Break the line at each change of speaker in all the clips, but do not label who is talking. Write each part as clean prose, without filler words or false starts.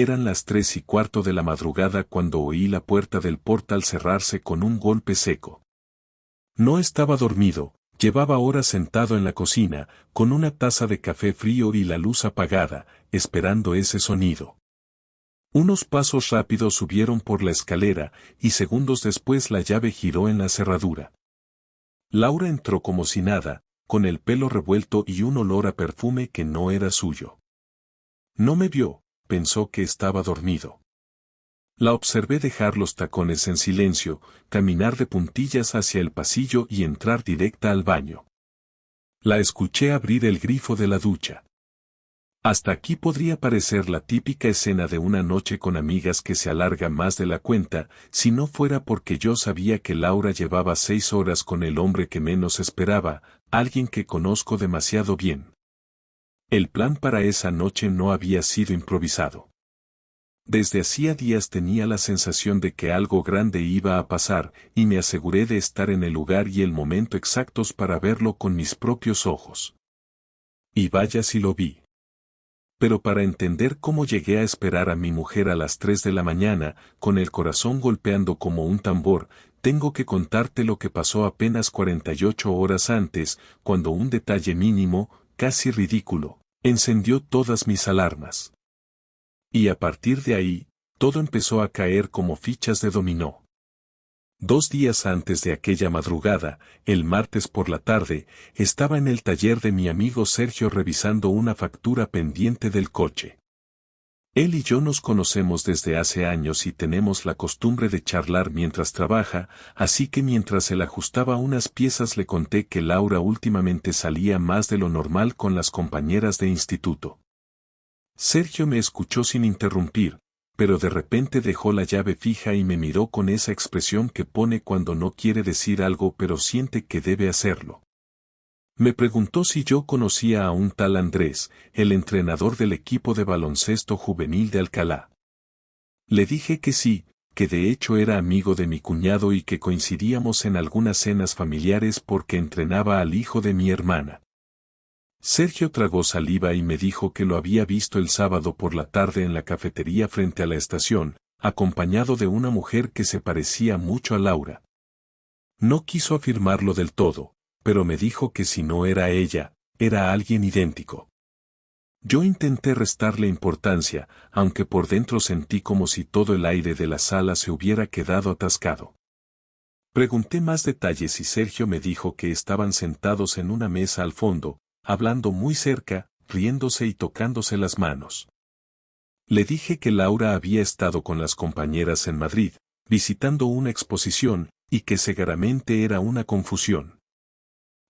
Eran las 3:15 de la madrugada cuando oí la puerta del portal cerrarse con un golpe seco. No estaba dormido, llevaba horas sentado en la cocina, con una taza de café frío y la luz apagada, esperando ese sonido. Unos pasos rápidos subieron por la escalera, y segundos después la llave giró en la cerradura. Laura entró como si nada, con el pelo revuelto y un olor a perfume que no era suyo. No me vio, pensó que estaba dormido. La observé dejar los tacones en silencio, caminar de puntillas hacia el pasillo y entrar directa al baño. La escuché abrir el grifo de la ducha. Hasta aquí podría parecer la típica escena de una noche con amigas que se alarga más de la cuenta, si no fuera porque yo sabía que Laura llevaba 6 horas con el hombre que menos esperaba, alguien que conozco demasiado bien. El plan para esa noche no había sido improvisado. Desde hacía días tenía la sensación de que algo grande iba a pasar, y me aseguré de estar en el lugar y el momento exactos para verlo con mis propios ojos. Y vaya si lo vi. Pero para entender cómo llegué a esperar a mi mujer a las 3 de la mañana, con el corazón golpeando como un tambor, tengo que contarte lo que pasó apenas 48 horas antes, cuando un detalle mínimo, casi ridículo, encendió todas mis alarmas. Y a partir de ahí, todo empezó a caer como fichas de dominó. 2 días antes de aquella madrugada, el martes por la tarde, estaba en el taller de mi amigo Sergio revisando una factura pendiente del coche. Él y yo nos conocemos desde hace años y tenemos la costumbre de charlar mientras trabaja, así que mientras él ajustaba unas piezas le conté que Laura últimamente salía más de lo normal con las compañeras de instituto. Sergio me escuchó sin interrumpir, pero de repente dejó la llave fija y me miró con esa expresión que pone cuando no quiere decir algo pero siente que debe hacerlo. Me preguntó si yo conocía a un tal Andrés, el entrenador del equipo de baloncesto juvenil de Alcalá. Le dije que sí, que de hecho era amigo de mi cuñado y que coincidíamos en algunas cenas familiares porque entrenaba al hijo de mi hermana. Sergio tragó saliva y me dijo que lo había visto el sábado por la tarde en la cafetería frente a la estación, acompañado de una mujer que se parecía mucho a Laura. No quiso afirmarlo del todo, pero me dijo que si no era ella, era alguien idéntico. Yo intenté restarle importancia, aunque por dentro sentí como si todo el aire de la sala se hubiera quedado atascado. Pregunté más detalles y Sergio me dijo que estaban sentados en una mesa al fondo, hablando muy cerca, riéndose y tocándose las manos. Le dije que Laura había estado con las compañeras en Madrid, visitando una exposición, y que seguramente era una confusión.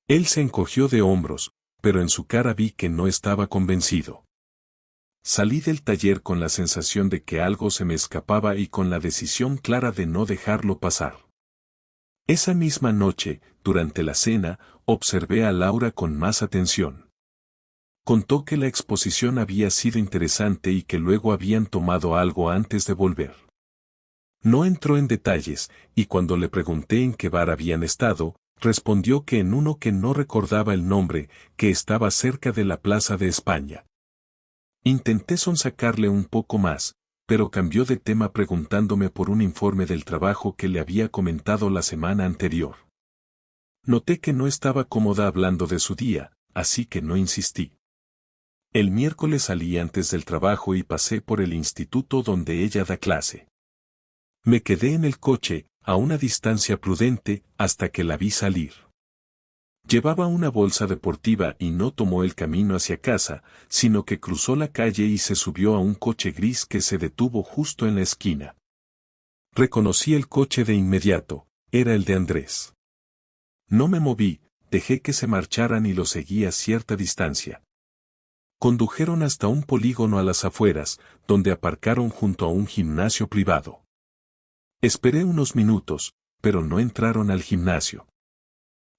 Él se encogió de hombros, pero en su cara vi que no estaba convencido. Salí del taller con la sensación de que algo se me escapaba y con la decisión clara de no dejarlo pasar. Esa misma noche, durante la cena, observé a Laura con más atención. Contó que la exposición había sido interesante y que luego habían tomado algo antes de volver. No entró en detalles, y cuando le pregunté en qué bar habían estado, respondió que en uno que no recordaba el nombre, que estaba cerca de la Plaza de España. Intenté sonsacarle un poco más, pero cambió de tema preguntándome por un informe del trabajo que le había comentado la semana anterior. Noté que no estaba cómoda hablando de su día, así que no insistí. El miércoles salí antes del trabajo y pasé por el instituto donde ella da clase. Me quedé en el coche, a una distancia prudente, hasta que la vi salir. Llevaba una bolsa deportiva y no tomó el camino hacia casa, sino que cruzó la calle y se subió a un coche gris que se detuvo justo en la esquina. Reconocí el coche de inmediato, era el de Andrés. No me moví, dejé que se marcharan y lo seguí a cierta distancia. Condujeron hasta un polígono a las afueras, donde aparcaron junto a un gimnasio privado. Esperé unos minutos, pero no entraron al gimnasio.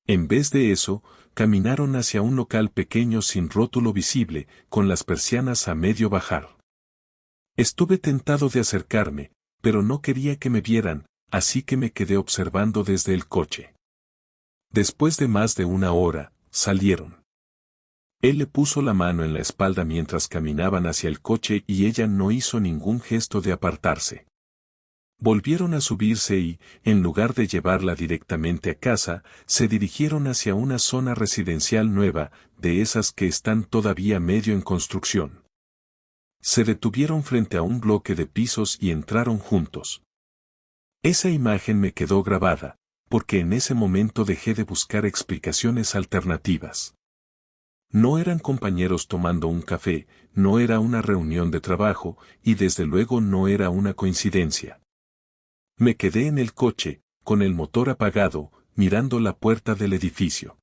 En vez de eso, caminaron hacia un local pequeño sin rótulo visible, con las persianas a medio bajar. Estuve tentado de acercarme, pero no quería que me vieran, así que me quedé observando desde el coche. Después de más de una hora, salieron. Él le puso la mano en la espalda mientras caminaban hacia el coche y ella no hizo ningún gesto de apartarse. Volvieron a subirse y, en lugar de llevarla directamente a casa, se dirigieron hacia una zona residencial nueva, de esas que están todavía medio en construcción. Se detuvieron frente a un bloque de pisos y entraron juntos. Esa imagen me quedó grabada, porque en ese momento dejé de buscar explicaciones alternativas. No eran compañeros tomando un café, no era una reunión de trabajo, y desde luego no era una coincidencia. Me quedé en el coche, con el motor apagado, mirando la puerta del edificio.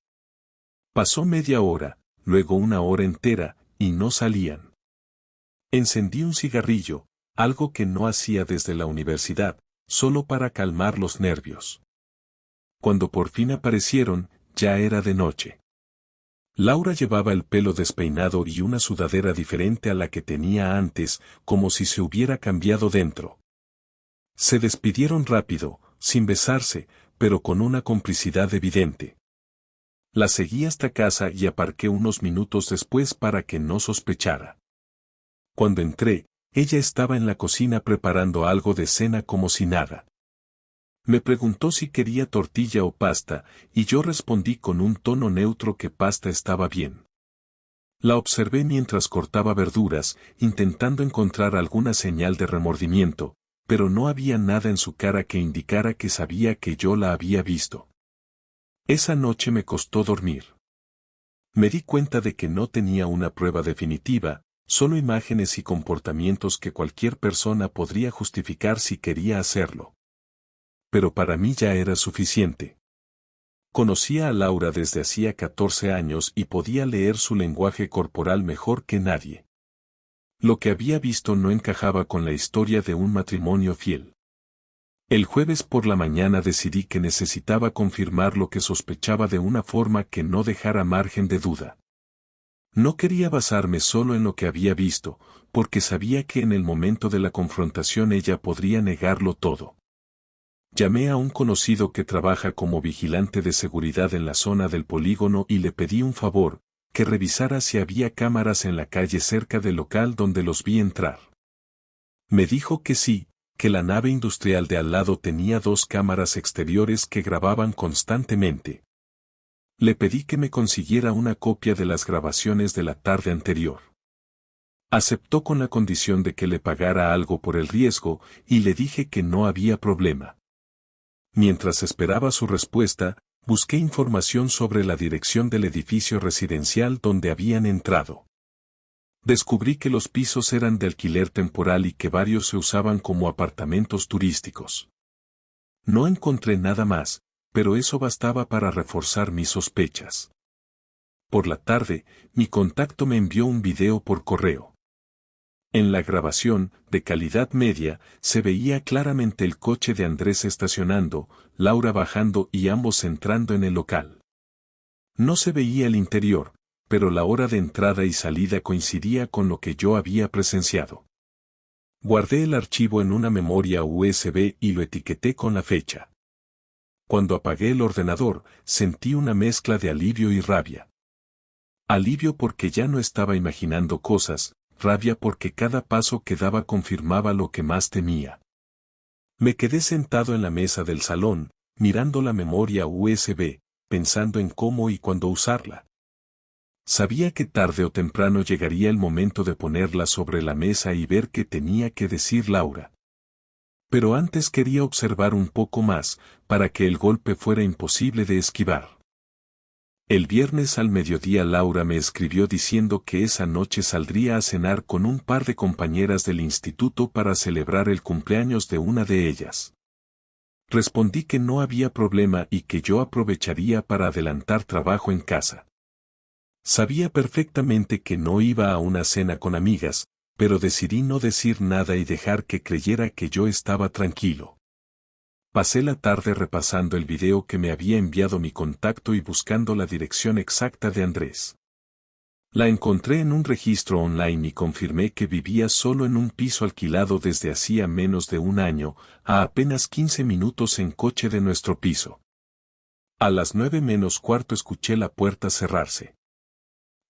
Pasó media hora, luego una hora entera, y no salían. Encendí un cigarrillo, algo que no hacía desde la universidad, solo para calmar los nervios. Cuando por fin aparecieron, ya era de noche. Laura llevaba el pelo despeinado y una sudadera diferente a la que tenía antes, como si se hubiera cambiado dentro. Se despidieron rápido, sin besarse, pero con una complicidad evidente. La seguí hasta casa y aparqué unos minutos después para que no sospechara. Cuando entré, ella estaba en la cocina preparando algo de cena como si nada. Me preguntó si quería tortilla o pasta, y yo respondí con un tono neutro que pasta estaba bien. La observé mientras cortaba verduras, intentando encontrar alguna señal de remordimiento, pero no había nada en su cara que indicara que sabía que yo la había visto. Esa noche me costó dormir. Me di cuenta de que no tenía una prueba definitiva, solo imágenes y comportamientos que cualquier persona podría justificar si quería hacerlo. Pero para mí ya era suficiente. Conocía a Laura desde hacía 14 años y podía leer su lenguaje corporal mejor que nadie. Lo que había visto no encajaba con la historia de un matrimonio fiel. El jueves por la mañana decidí que necesitaba confirmar lo que sospechaba de una forma que no dejara margen de duda. No quería basarme solo en lo que había visto, porque sabía que en el momento de la confrontación ella podría negarlo todo. Llamé a un conocido que trabaja como vigilante de seguridad en la zona del polígono y le pedí un favor, que revisara si había cámaras en la calle cerca del local donde los vi entrar. Me dijo que sí, que la nave industrial de al lado tenía 2 cámaras exteriores que grababan constantemente. Le pedí que me consiguiera una copia de las grabaciones de la tarde anterior. Aceptó con la condición de que le pagara algo por el riesgo, y le dije que no había problema. Mientras esperaba su respuesta, busqué información sobre la dirección del edificio residencial donde habían entrado. Descubrí que los pisos eran de alquiler temporal y que varios se usaban como apartamentos turísticos. No encontré nada más, pero eso bastaba para reforzar mis sospechas. Por la tarde, mi contacto me envió un video por correo. En la grabación, de calidad media, se veía claramente el coche de Andrés estacionando, Laura bajando y ambos entrando en el local. No se veía el interior, pero la hora de entrada y salida coincidía con lo que yo había presenciado. Guardé el archivo en una memoria USB y lo etiqueté con la fecha. Cuando apagué el ordenador, sentí una mezcla de alivio y rabia. Alivio porque ya no estaba imaginando cosas, rabia porque cada paso que daba confirmaba lo que más temía. Me quedé sentado en la mesa del salón, mirando la memoria USB, pensando en cómo y cuándo usarla. Sabía que tarde o temprano llegaría el momento de ponerla sobre la mesa y ver qué tenía que decir Laura. Pero antes quería observar un poco más, para que el golpe fuera imposible de esquivar. El viernes al mediodía Laura me escribió diciendo que esa noche saldría a cenar con un par de compañeras del instituto para celebrar el cumpleaños de una de ellas. Respondí que no había problema y que yo aprovecharía para adelantar trabajo en casa. Sabía perfectamente que no iba a una cena con amigas, pero decidí no decir nada y dejar que creyera que yo estaba tranquilo. Pasé la tarde repasando el video que me había enviado mi contacto y buscando la dirección exacta de Andrés. La encontré en un registro online y confirmé que vivía solo en un piso alquilado desde hacía menos de un año, a apenas 15 minutos en coche de nuestro piso. A las 9 menos cuarto escuché la puerta cerrarse.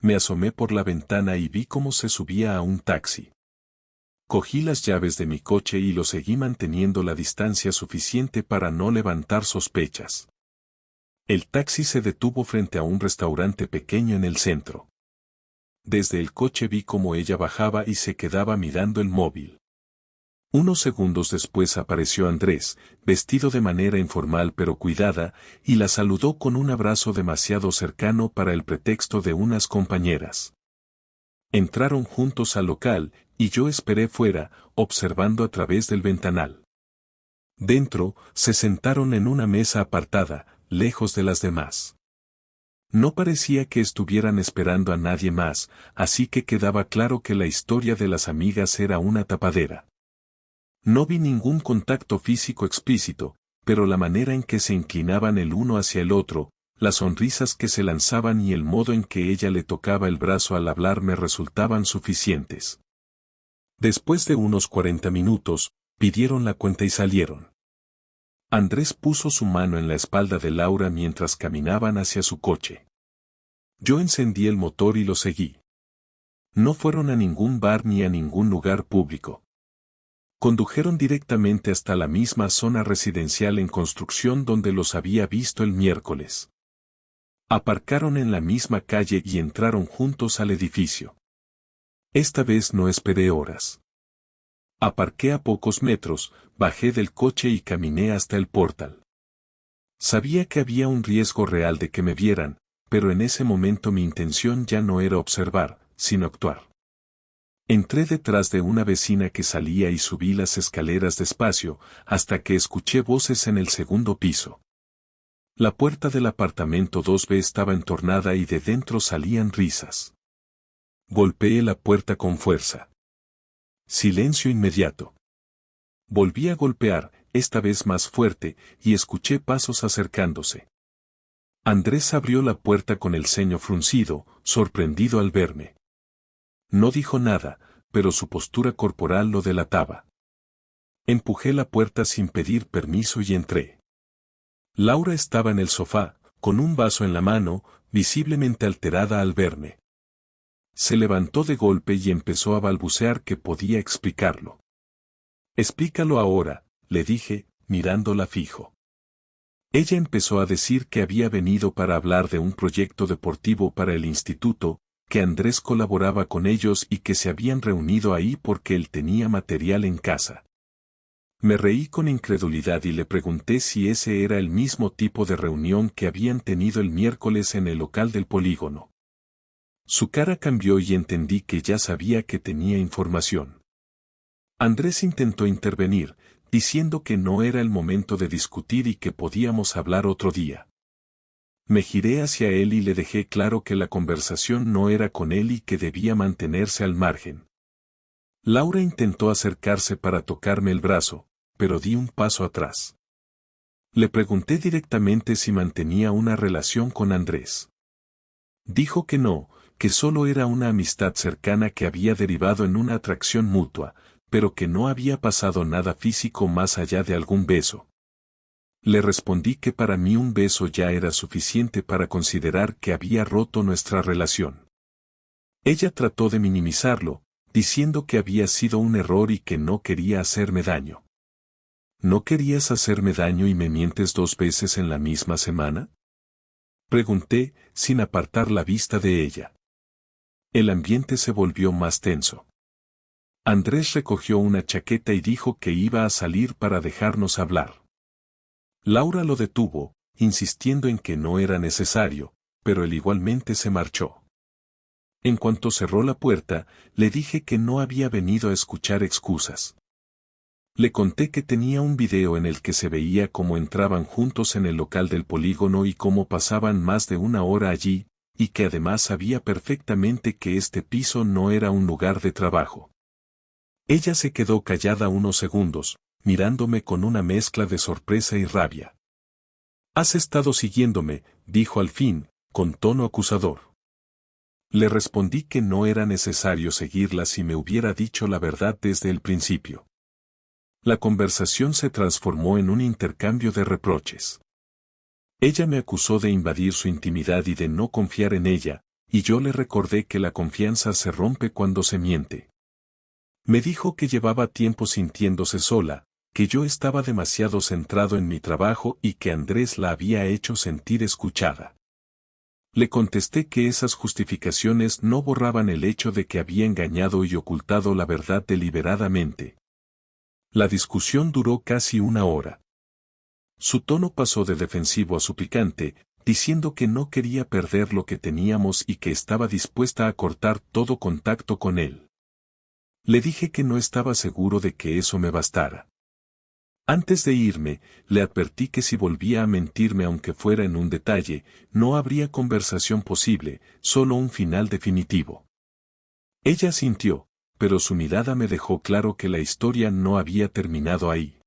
Me asomé por la ventana y vi cómo se subía a un taxi. Cogí las llaves de mi coche y lo seguí manteniendo la distancia suficiente para no levantar sospechas. El taxi se detuvo frente a un restaurante pequeño en el centro. Desde el coche vi cómo ella bajaba y se quedaba mirando el móvil. Unos segundos después apareció Andrés, vestido de manera informal pero cuidada, y la saludó con un abrazo demasiado cercano para el pretexto de unas compañeras. Entraron juntos al local, y yo esperé fuera, observando a través del ventanal. Dentro, se sentaron en una mesa apartada, lejos de las demás. No parecía que estuvieran esperando a nadie más, así que quedaba claro que la historia de las amigas era una tapadera. No vi ningún contacto físico explícito, pero la manera en que se inclinaban el uno hacia el otro, las sonrisas que se lanzaban y el modo en que ella le tocaba el brazo al hablar me resultaban suficientes. Después de unos 40 minutos, pidieron la cuenta y salieron. Andrés puso su mano en la espalda de Laura mientras caminaban hacia su coche. Yo encendí el motor y lo seguí. No fueron a ningún bar ni a ningún lugar público. Condujeron directamente hasta la misma zona residencial en construcción donde los había visto el miércoles. Aparcaron en la misma calle y entraron juntos al edificio. Esta vez no esperé horas. Aparqué a pocos metros, bajé del coche y caminé hasta el portal. Sabía que había un riesgo real de que me vieran, pero en ese momento mi intención ya no era observar, sino actuar. Entré detrás de una vecina que salía y subí las escaleras despacio, hasta que escuché voces en el segundo piso. La puerta del apartamento 2B estaba entornada y de dentro salían risas. Golpeé la puerta con fuerza. Silencio inmediato. Volví a golpear, esta vez más fuerte, y escuché pasos acercándose. Andrés abrió la puerta con el ceño fruncido, sorprendido al verme. No dijo nada, pero su postura corporal lo delataba. Empujé la puerta sin pedir permiso y entré. Laura estaba en el sofá, con un vaso en la mano, visiblemente alterada al verme. Se levantó de golpe y empezó a balbucear que podía explicarlo. Explícalo ahora, le dije, mirándola fijo. Ella empezó a decir que había venido para hablar de un proyecto deportivo para el instituto, que Andrés colaboraba con ellos y que se habían reunido ahí porque él tenía material en casa. Me reí con incredulidad y le pregunté si ese era el mismo tipo de reunión que habían tenido el miércoles en el local del polígono. Su cara cambió y entendí que ya sabía que tenía información. Andrés intentó intervenir, diciendo que no era el momento de discutir y que podíamos hablar otro día. Me giré hacia él y le dejé claro que la conversación no era con él y que debía mantenerse al margen. Laura intentó acercarse para tocarme el brazo, pero di un paso atrás. Le pregunté directamente si mantenía una relación con Andrés. Dijo que no, que solo era una amistad cercana que había derivado en una atracción mutua, pero que no había pasado nada físico más allá de algún beso. Le respondí que para mí un beso ya era suficiente para considerar que había roto nuestra relación. Ella trató de minimizarlo, diciendo que había sido un error y que no quería hacerme daño. ¿No querías hacerme daño y me mientes 2 veces en la misma semana? Pregunté, sin apartar la vista de ella. El ambiente se volvió más tenso. Andrés recogió una chaqueta y dijo que iba a salir para dejarnos hablar. Laura lo detuvo, insistiendo en que no era necesario, pero él igualmente se marchó. En cuanto cerró la puerta, le dije que no había venido a escuchar excusas. Le conté que tenía un video en el que se veía cómo entraban juntos en el local del polígono y cómo pasaban más de 1 hora allí, y que además sabía perfectamente que este piso no era un lugar de trabajo. Ella se quedó callada unos segundos, mirándome con una mezcla de sorpresa y rabia. «Has estado siguiéndome», dijo al fin, con tono acusador. Le respondí que no era necesario seguirla si me hubiera dicho la verdad desde el principio. La conversación se transformó en un intercambio de reproches. Ella me acusó de invadir su intimidad y de no confiar en ella, y yo le recordé que la confianza se rompe cuando se miente. Me dijo que llevaba tiempo sintiéndose sola, que yo estaba demasiado centrado en mi trabajo y que Andrés la había hecho sentir escuchada. Le contesté que esas justificaciones no borraban el hecho de que había engañado y ocultado la verdad deliberadamente. La discusión duró casi una hora. Su tono pasó de defensivo a suplicante, diciendo que no quería perder lo que teníamos y que estaba dispuesta a cortar todo contacto con él. Le dije que no estaba seguro de que eso me bastara. Antes de irme, le advertí que si volvía a mentirme aunque fuera en un detalle, no habría conversación posible, solo un final definitivo. Ella asintió, pero su mirada me dejó claro que la historia no había terminado ahí.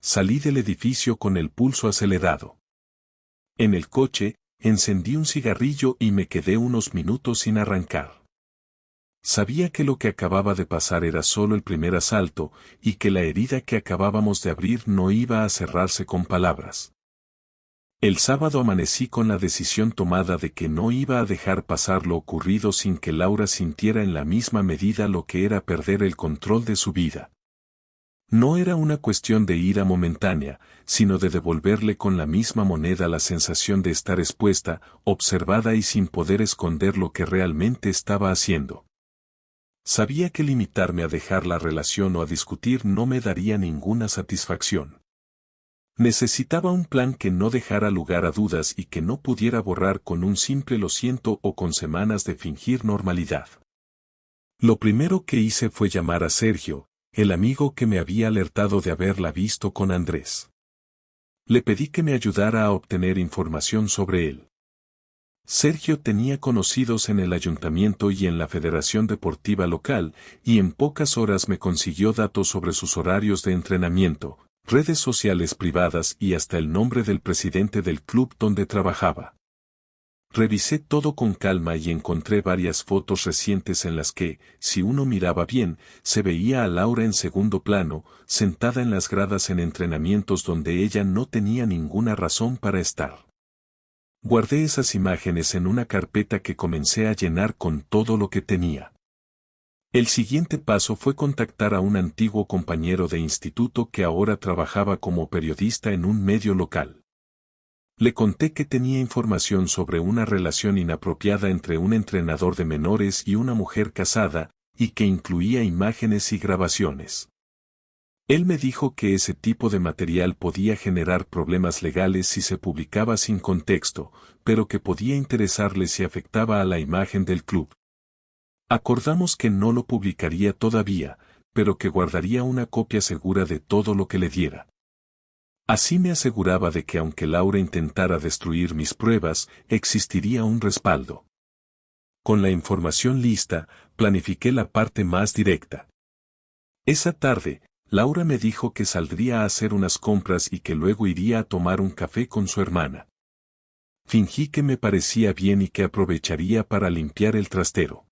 Salí del edificio con el pulso acelerado. En el coche, encendí un cigarrillo y me quedé unos minutos sin arrancar. Sabía que lo que acababa de pasar era solo el primer asalto, y que la herida que acabábamos de abrir no iba a cerrarse con palabras. El sábado amanecí con la decisión tomada de que no iba a dejar pasar lo ocurrido sin que Laura sintiera en la misma medida lo que era perder el control de su vida. No era una cuestión de ira momentánea, sino de devolverle con la misma moneda la sensación de estar expuesta, observada y sin poder esconder lo que realmente estaba haciendo. Sabía que limitarme a dejar la relación o a discutir no me daría ninguna satisfacción. Necesitaba un plan que no dejara lugar a dudas y que no pudiera borrar con un simple lo siento o con semanas de fingir normalidad. Lo primero que hice fue llamar a Sergio, el amigo que me había alertado de haberla visto con Andrés. Le pedí que me ayudara a obtener información sobre él. Sergio tenía conocidos en el ayuntamiento y en la Federación Deportiva local, y en pocas horas me consiguió datos sobre sus horarios de entrenamiento, redes sociales privadas y hasta el nombre del presidente del club donde trabajaba. Revisé todo con calma y encontré varias fotos recientes en las que, si uno miraba bien, se veía a Laura en segundo plano, sentada en las gradas en entrenamientos donde ella no tenía ninguna razón para estar. Guardé esas imágenes en una carpeta que comencé a llenar con todo lo que tenía. El siguiente paso fue contactar a un antiguo compañero de instituto que ahora trabajaba como periodista en un medio local. Le conté que tenía información sobre una relación inapropiada entre un entrenador de menores y una mujer casada, y que incluía imágenes y grabaciones. Él me dijo que ese tipo de material podía generar problemas legales si se publicaba sin contexto, pero que podía interesarle si afectaba a la imagen del club. Acordamos que no lo publicaría todavía, pero que guardaría una copia segura de todo lo que le diera. Así me aseguraba de que aunque Laura intentara destruir mis pruebas, existiría un respaldo. Con la información lista, planifiqué la parte más directa. Esa tarde, Laura me dijo que saldría a hacer unas compras y que luego iría a tomar un café con su hermana. Fingí que me parecía bien y que aprovecharía para limpiar el trastero.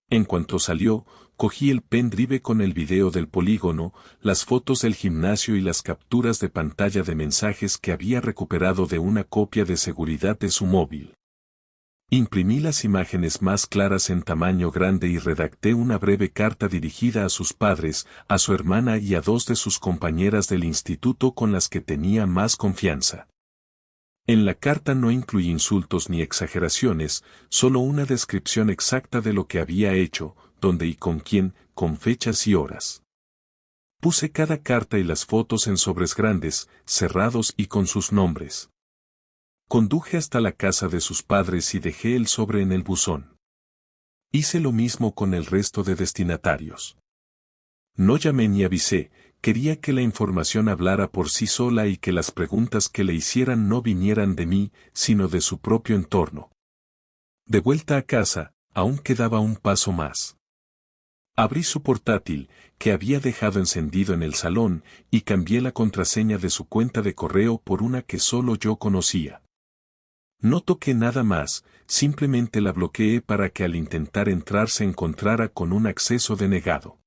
En cuanto salió, cogí el pendrive con el video del polígono, las fotos del gimnasio y las capturas de pantalla de mensajes que había recuperado de una copia de seguridad de su móvil. Imprimí las imágenes más claras en tamaño grande y redacté una breve carta dirigida a sus padres, a su hermana y a dos de sus compañeras del instituto con las que tenía más confianza. En la carta no incluí insultos ni exageraciones, solo una descripción exacta de lo que había hecho, dónde y con quién, con fechas y horas. Puse cada carta y las fotos en sobres grandes, cerrados y con sus nombres. Conduje hasta la casa de sus padres y dejé el sobre en el buzón. Hice lo mismo con el resto de destinatarios. No llamé ni avisé, quería que la información hablara por sí sola y que las preguntas que le hicieran no vinieran de mí, sino de su propio entorno. De vuelta a casa, aún quedaba un paso más. Abrí su portátil, que había dejado encendido en el salón, y cambié la contraseña de su cuenta de correo por una que solo yo conocía. No toqué nada más, simplemente la bloqueé para que al intentar entrar se encontrara con un acceso denegado.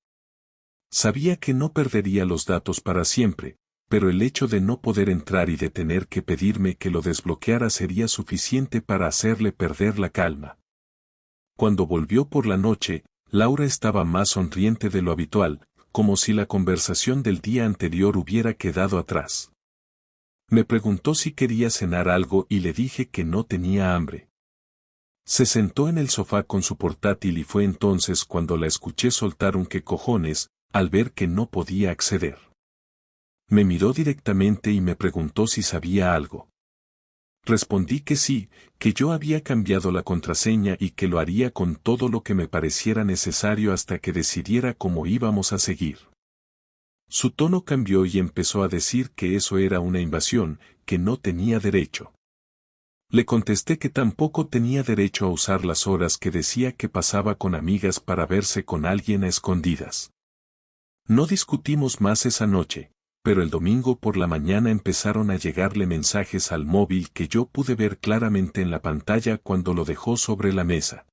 Sabía que no perdería los datos para siempre, pero el hecho de no poder entrar y de tener que pedirme que lo desbloqueara sería suficiente para hacerle perder la calma. Cuando volvió por la noche, Laura estaba más sonriente de lo habitual, como si la conversación del día anterior hubiera quedado atrás. Me preguntó si quería cenar algo y le dije que no tenía hambre. Se sentó en el sofá con su portátil y fue entonces cuando la escuché soltar un "¿qué cojones?" al ver que no podía acceder. Me miró directamente y me preguntó si sabía algo. Respondí que sí, que yo había cambiado la contraseña y que lo haría con todo lo que me pareciera necesario hasta que decidiera cómo íbamos a seguir. Su tono cambió y empezó a decir que eso era una invasión, que no tenía derecho. Le contesté que tampoco tenía derecho a usar las horas que decía que pasaba con amigas para verse con alguien a escondidas. No discutimos más esa noche, pero el domingo por la mañana empezaron a llegarle mensajes al móvil que yo pude ver claramente en la pantalla cuando lo dejó sobre la mesa.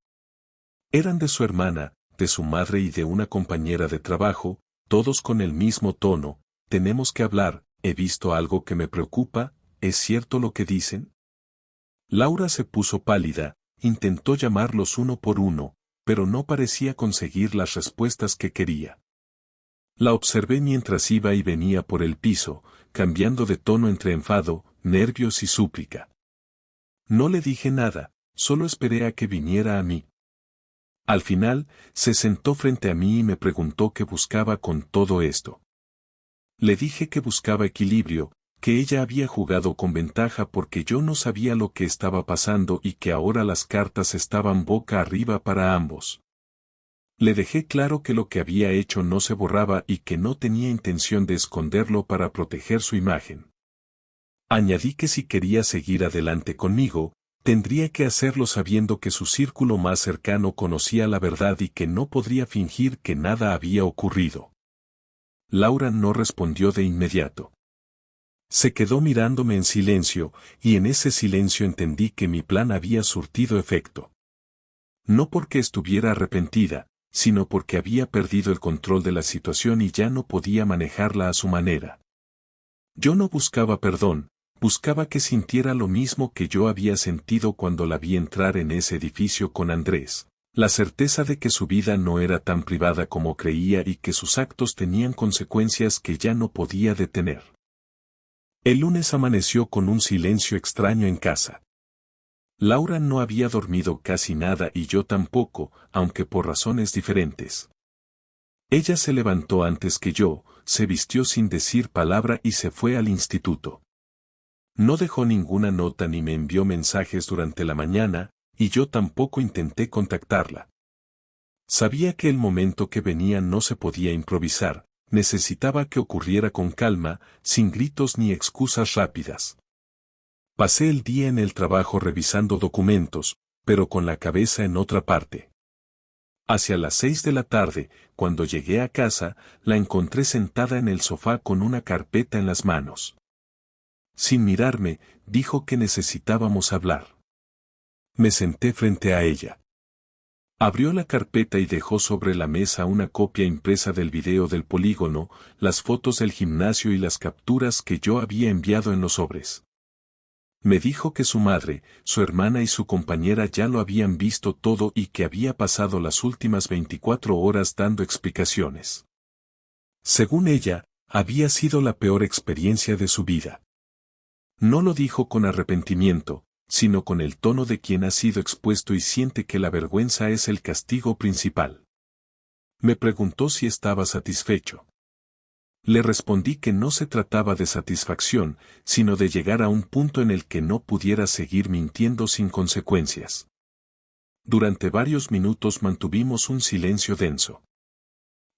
Eran de su hermana, de su madre y de una compañera de trabajo, todos con el mismo tono: "Tenemos que hablar, he visto algo que me preocupa, ¿es cierto lo que dicen?". Laura se puso pálida, intentó llamarlos uno por uno, pero no parecía conseguir las respuestas que quería. La observé mientras iba y venía por el piso, cambiando de tono entre enfado, nervios y súplica. No le dije nada, solo esperé a que viniera a mí. Al final, se sentó frente a mí y me preguntó qué buscaba con todo esto. Le dije que buscaba equilibrio, que ella había jugado con ventaja porque yo no sabía lo que estaba pasando y que ahora las cartas estaban boca arriba para ambos. Le dejé claro que lo que había hecho no se borraba y que no tenía intención de esconderlo para proteger su imagen. Añadí que si quería seguir adelante conmigo, tendría que hacerlo sabiendo que su círculo más cercano conocía la verdad y que no podría fingir que nada había ocurrido. Laura no respondió de inmediato. Se quedó mirándome en silencio, y en ese silencio entendí que mi plan había surtido efecto. No porque estuviera arrepentida, sino porque había perdido el control de la situación y ya no podía manejarla a su manera. Yo no buscaba perdón, buscaba que sintiera lo mismo que yo había sentido cuando la vi entrar en ese edificio con Andrés, la certeza de que su vida no era tan privada como creía y que sus actos tenían consecuencias que ya no podía detener. El lunes amaneció con un silencio extraño en casa. Laura no había dormido casi nada y yo tampoco, aunque por razones diferentes. Ella se levantó antes que yo, se vistió sin decir palabra y se fue al instituto. No dejó ninguna nota ni me envió mensajes durante la mañana, y yo tampoco intenté contactarla. Sabía que el momento que venía no se podía improvisar, necesitaba que ocurriera con calma, sin gritos ni excusas rápidas. Pasé el día en el trabajo revisando documentos, pero con la cabeza en otra parte. Hacia las 6 de la tarde, cuando llegué a casa, la encontré sentada en el sofá con una carpeta en las manos. Sin mirarme, dijo que necesitábamos hablar. Me senté frente a ella. Abrió la carpeta y dejó sobre la mesa una copia impresa del video del polígono, las fotos del gimnasio y las capturas que yo había enviado en los sobres. Me dijo que su madre, su hermana y su compañera ya lo habían visto todo y que había pasado las últimas 24 horas dando explicaciones. Según ella, había sido la peor experiencia de su vida. No lo dijo con arrepentimiento, sino con el tono de quien ha sido expuesto y siente que la vergüenza es el castigo principal. Me preguntó si estaba satisfecho. Le respondí que no se trataba de satisfacción, sino de llegar a un punto en el que no pudiera seguir mintiendo sin consecuencias. Durante varios minutos mantuvimos un silencio denso.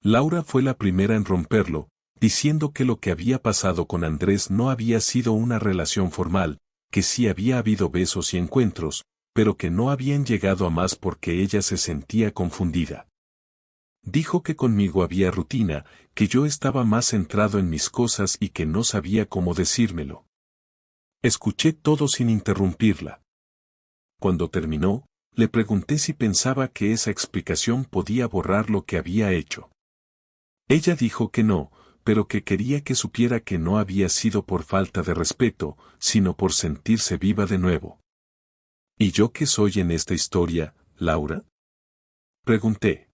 Laura fue la primera en romperlo, diciendo que lo que había pasado con Andrés no había sido una relación formal, que sí había habido besos y encuentros, pero que no habían llegado a más porque ella se sentía confundida. Dijo que conmigo había rutina, que yo estaba más centrado en mis cosas y que no sabía cómo decírmelo. Escuché todo sin interrumpirla. Cuando terminó, le pregunté si pensaba que esa explicación podía borrar lo que había hecho. Ella dijo que no, pero que quería que supiera que no había sido por falta de respeto, sino por sentirse viva de nuevo. ¿Y yo qué soy en esta historia, Laura? Pregunté.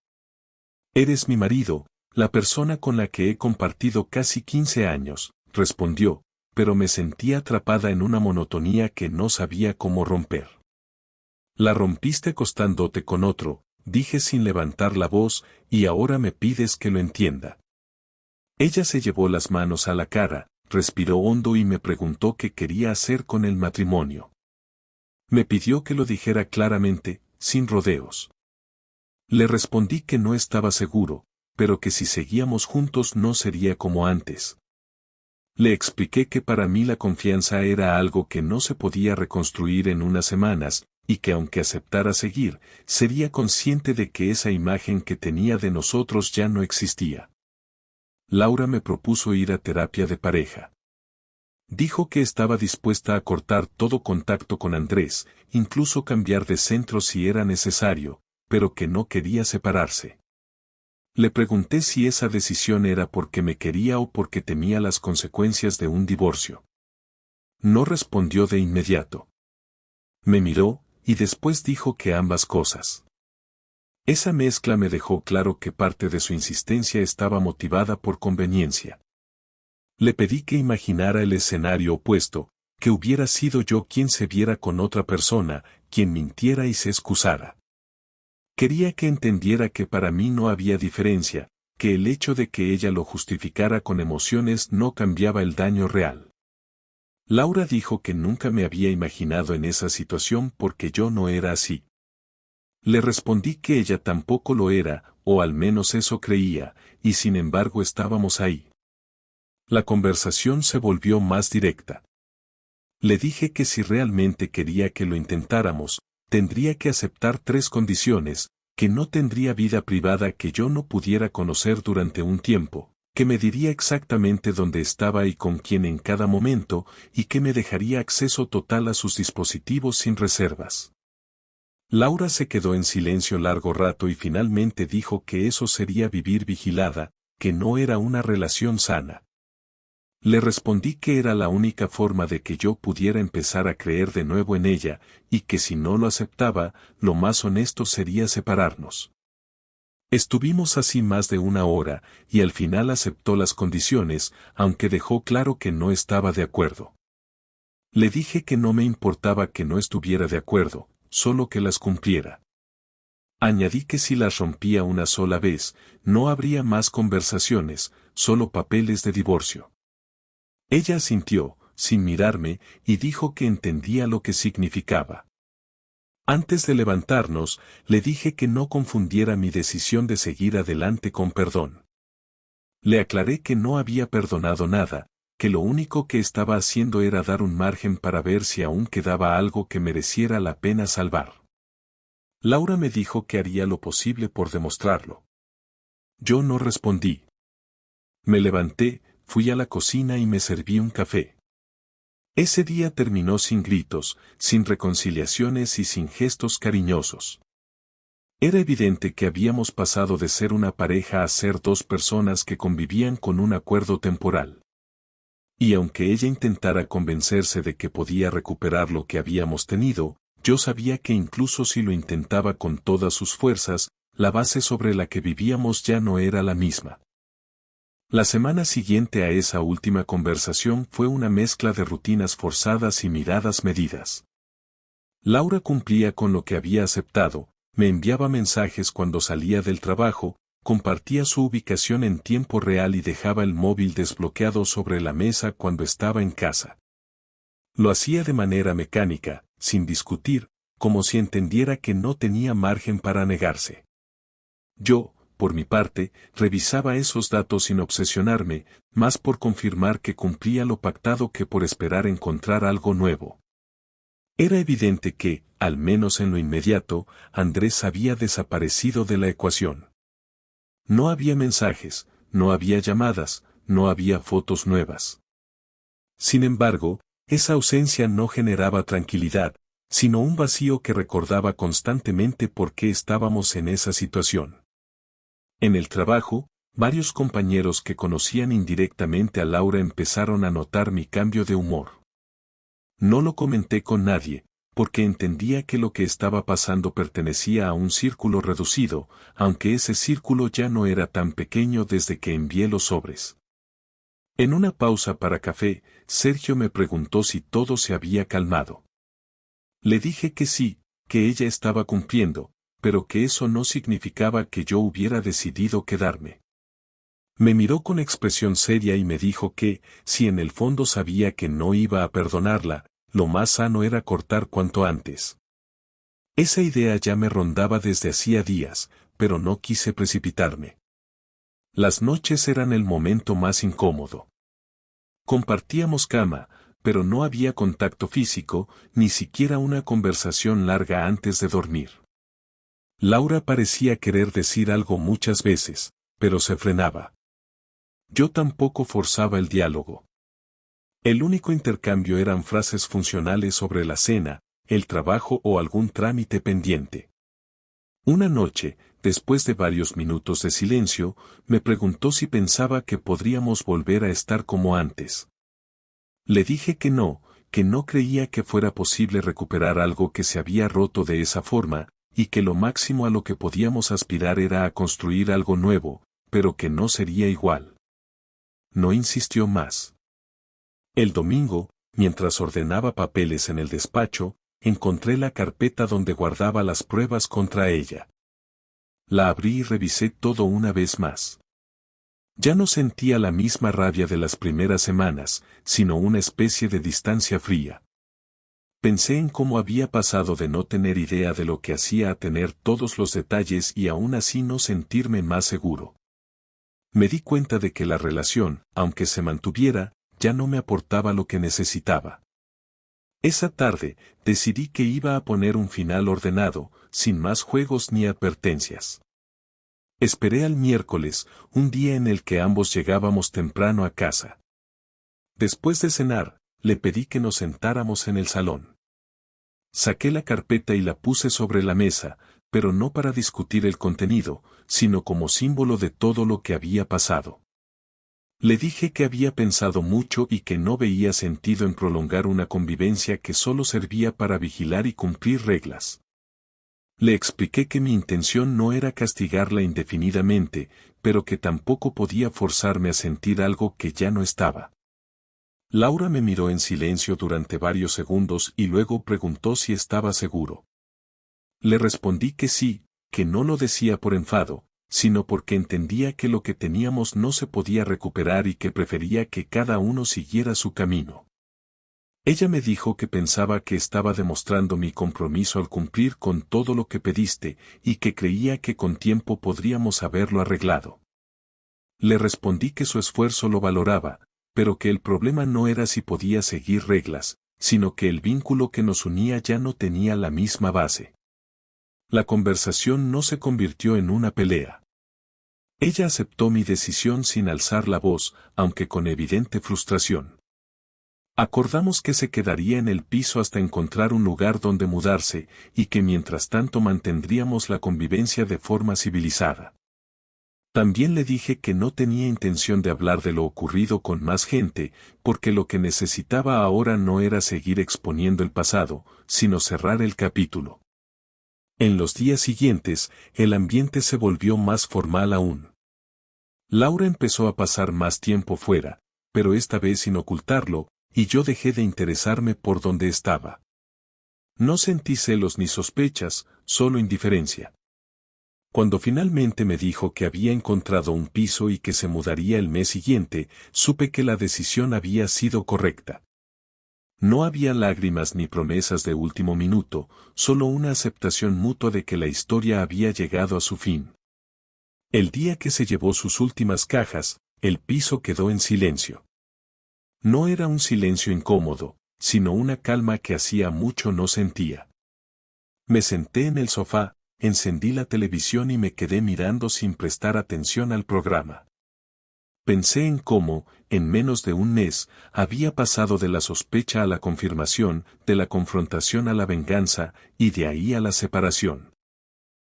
Eres mi marido, la persona con la que he compartido casi 15 años, respondió, pero me sentía atrapada en una monotonía que no sabía cómo romper. La rompiste acostándote con otro, dije sin levantar la voz, y ahora me pides que lo entienda. Ella se llevó las manos a la cara, respiró hondo y me preguntó qué quería hacer con el matrimonio. Me pidió que lo dijera claramente, sin rodeos. Le respondí que no estaba seguro, pero que si seguíamos juntos no sería como antes. Le expliqué que para mí la confianza era algo que no se podía reconstruir en unas semanas, y que aunque aceptara seguir, sería consciente de que esa imagen que tenía de nosotros ya no existía. Laura me propuso ir a terapia de pareja. Dijo que estaba dispuesta a cortar todo contacto con Andrés, incluso cambiar de centro si era necesario, pero que no quería separarse. Le pregunté si esa decisión era porque me quería o porque temía las consecuencias de un divorcio. No respondió de inmediato. Me miró, y después dijo que ambas cosas. Esa mezcla me dejó claro que parte de su insistencia estaba motivada por conveniencia. Le pedí que imaginara el escenario opuesto, que hubiera sido yo quien se viera con otra persona, quien mintiera y se excusara. Quería que entendiera que para mí no había diferencia, que el hecho de que ella lo justificara con emociones no cambiaba el daño real. Laura dijo que nunca me había imaginado en esa situación porque yo no era así. Le respondí que ella tampoco lo era, o al menos eso creía, y sin embargo estábamos ahí. La conversación se volvió más directa. Le dije que si realmente quería que lo intentáramos, tendría que aceptar 3 condiciones: que no tendría vida privada que yo no pudiera conocer durante un tiempo, que me diría exactamente dónde estaba y con quién en cada momento, y que me dejaría acceso total a sus dispositivos sin reservas. Laura se quedó en silencio largo rato y finalmente dijo que eso sería vivir vigilada, que no era una relación sana. Le respondí que era la única forma de que yo pudiera empezar a creer de nuevo en ella, y que si no lo aceptaba, lo más honesto sería separarnos. Estuvimos así más de 1 hora, y al final aceptó las condiciones, aunque dejó claro que no estaba de acuerdo. Le dije que no me importaba que no estuviera de acuerdo, solo que las cumpliera. Añadí que si las rompía una sola vez, no habría más conversaciones, solo papeles de divorcio. Ella asintió, sin mirarme, y dijo que entendía lo que significaba. Antes de levantarnos, le dije que no confundiera mi decisión de seguir adelante con perdón. Le aclaré que no había perdonado nada, que lo único que estaba haciendo era dar un margen para ver si aún quedaba algo que mereciera la pena salvar. Laura me dijo que haría lo posible por demostrarlo. Yo no respondí. Me levanté, fui a la cocina y me serví un café. Ese día terminó sin gritos, sin reconciliaciones y sin gestos cariñosos. Era evidente que habíamos pasado de ser una pareja a ser 2 personas que convivían con un acuerdo temporal. Y aunque ella intentara convencerse de que podía recuperar lo que habíamos tenido, yo sabía que incluso si lo intentaba con todas sus fuerzas, la base sobre la que vivíamos ya no era la misma. La semana siguiente a esa última conversación fue una mezcla de rutinas forzadas y miradas medidas. Laura cumplía con lo que había aceptado, me enviaba mensajes cuando salía del trabajo, compartía su ubicación en tiempo real y dejaba el móvil desbloqueado sobre la mesa cuando estaba en casa. Lo hacía de manera mecánica, sin discutir, como si entendiera que no tenía margen para negarse. Yo, por mi parte, revisaba esos datos sin obsesionarme, más por confirmar que cumplía lo pactado que por esperar encontrar algo nuevo. Era evidente que, al menos en lo inmediato, Andrés había desaparecido de la ecuación. No había mensajes, no había llamadas, no había fotos nuevas. Sin embargo, esa ausencia no generaba tranquilidad, sino un vacío que recordaba constantemente por qué estábamos en esa situación. En el trabajo, Varios compañeros que conocían indirectamente a Laura empezaron a notar mi cambio de humor. No lo comenté con nadie, porque entendía que lo que estaba pasando pertenecía a un círculo reducido, aunque ese círculo ya no era tan pequeño desde que envié los sobres. En una pausa para café, Sergio me preguntó si todo se había calmado. Le dije que sí, que ella estaba cumpliendo, pero que eso no significaba que yo hubiera decidido quedarme. Me miró con expresión seria y me dijo que, si en el fondo sabía que no iba a perdonarla, lo más sano era cortar cuanto antes. Esa idea ya me rondaba desde hacía días, pero no quise precipitarme. Las noches eran el momento más incómodo. Compartíamos cama, pero no había contacto físico, ni siquiera una conversación larga antes de dormir. Laura parecía querer decir algo muchas veces, pero se frenaba. Yo tampoco forzaba el diálogo. El único intercambio eran frases funcionales sobre la cena, el trabajo o algún trámite pendiente. Una noche, después de varios minutos de silencio, me preguntó si pensaba que podríamos volver a estar como antes. Le dije que no creía que fuera posible recuperar algo que se había roto de esa forma, y que lo máximo a lo que podíamos aspirar era a construir algo nuevo, pero que no sería igual. No insistió más. El domingo, mientras ordenaba papeles en el despacho, encontré la carpeta donde guardaba las pruebas contra ella. La abrí y revisé todo una vez más. Ya no sentía la misma rabia de las primeras semanas, sino una especie de distancia fría. Pensé en cómo había pasado de no tener idea de lo que hacía a tener todos los detalles y aún así no sentirme más seguro. Me di cuenta de que la relación, aunque se mantuviera, ya no me aportaba lo que necesitaba. Esa tarde, decidí que iba a poner un final ordenado, sin más juegos ni advertencias. Esperé al miércoles, un día en el que ambos llegábamos temprano a casa. Después de cenar, le pedí que nos sentáramos en el salón. Saqué la carpeta y la puse sobre la mesa, pero no para discutir el contenido, sino como símbolo de todo lo que había pasado. Le dije que había pensado mucho y que no veía sentido en prolongar una convivencia que solo servía para vigilar y cumplir reglas. Le expliqué que mi intención no era castigarla indefinidamente, pero que tampoco podía forzarme a sentir algo que ya no estaba. Laura me miró en silencio durante varios segundos y luego preguntó si estaba seguro. Le respondí que sí, que no lo decía por enfado, sino porque entendía que lo que teníamos no se podía recuperar y que prefería que cada uno siguiera su camino. Ella me dijo que pensaba que estaba demostrando mi compromiso al cumplir con todo lo que pediste, y que creía que con tiempo podríamos haberlo arreglado. Le respondí que su esfuerzo lo valoraba, pero que el problema no era si podía seguir reglas, sino que el vínculo que nos unía ya no tenía la misma base. La conversación no se convirtió en una pelea. Ella aceptó mi decisión sin alzar la voz, aunque con evidente frustración. Acordamos que se quedaría en el piso hasta encontrar un lugar donde mudarse, y que mientras tanto mantendríamos la convivencia de forma civilizada. También le dije que no tenía intención de hablar de lo ocurrido con más gente, porque lo que necesitaba ahora no era seguir exponiendo el pasado, sino cerrar el capítulo. En los días siguientes, el ambiente se volvió más formal aún. Laura empezó a pasar más tiempo fuera, pero esta vez sin ocultarlo, y yo dejé de interesarme por donde estaba. No sentí celos ni sospechas, solo indiferencia. Cuando finalmente me dijo que había encontrado un piso y que se mudaría el mes siguiente, supe que la decisión había sido correcta. No había lágrimas ni promesas de último minuto, solo una aceptación mutua de que la historia había llegado a su fin. El día que se llevó sus últimas cajas, el piso quedó en silencio. No era un silencio incómodo, sino una calma que hacía mucho no sentía. Me senté en el sofá, encendí la televisión y me quedé mirando sin prestar atención al programa. Pensé en cómo, en menos de un mes, había pasado de la sospecha a la confirmación, de la confrontación a la venganza, y de ahí a la separación.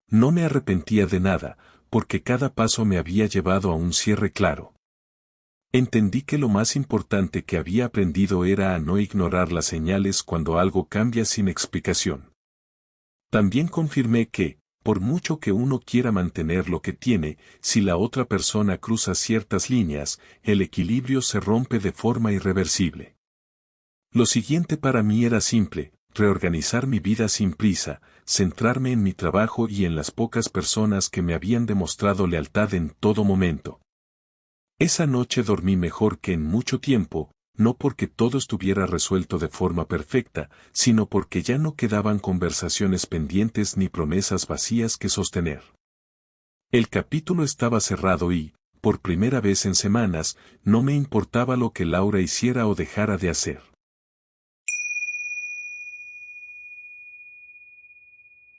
No me arrepentía de nada, porque cada paso me había llevado a un cierre claro. Entendí que lo más importante que había aprendido era a no ignorar las señales cuando algo cambia sin explicación. También confirmé que, por mucho que uno quiera mantener lo que tiene, si la otra persona cruza ciertas líneas, el equilibrio se rompe de forma irreversible. Lo siguiente para mí era simple: reorganizar mi vida sin prisa, centrarme en mi trabajo y en las pocas personas que me habían demostrado lealtad en todo momento. Esa noche dormí mejor que en mucho tiempo, no porque todo estuviera resuelto de forma perfecta, sino porque ya no quedaban conversaciones pendientes ni promesas vacías que sostener. El capítulo estaba cerrado y, por primera vez en semanas, no me importaba lo que Laura hiciera o dejara de hacer.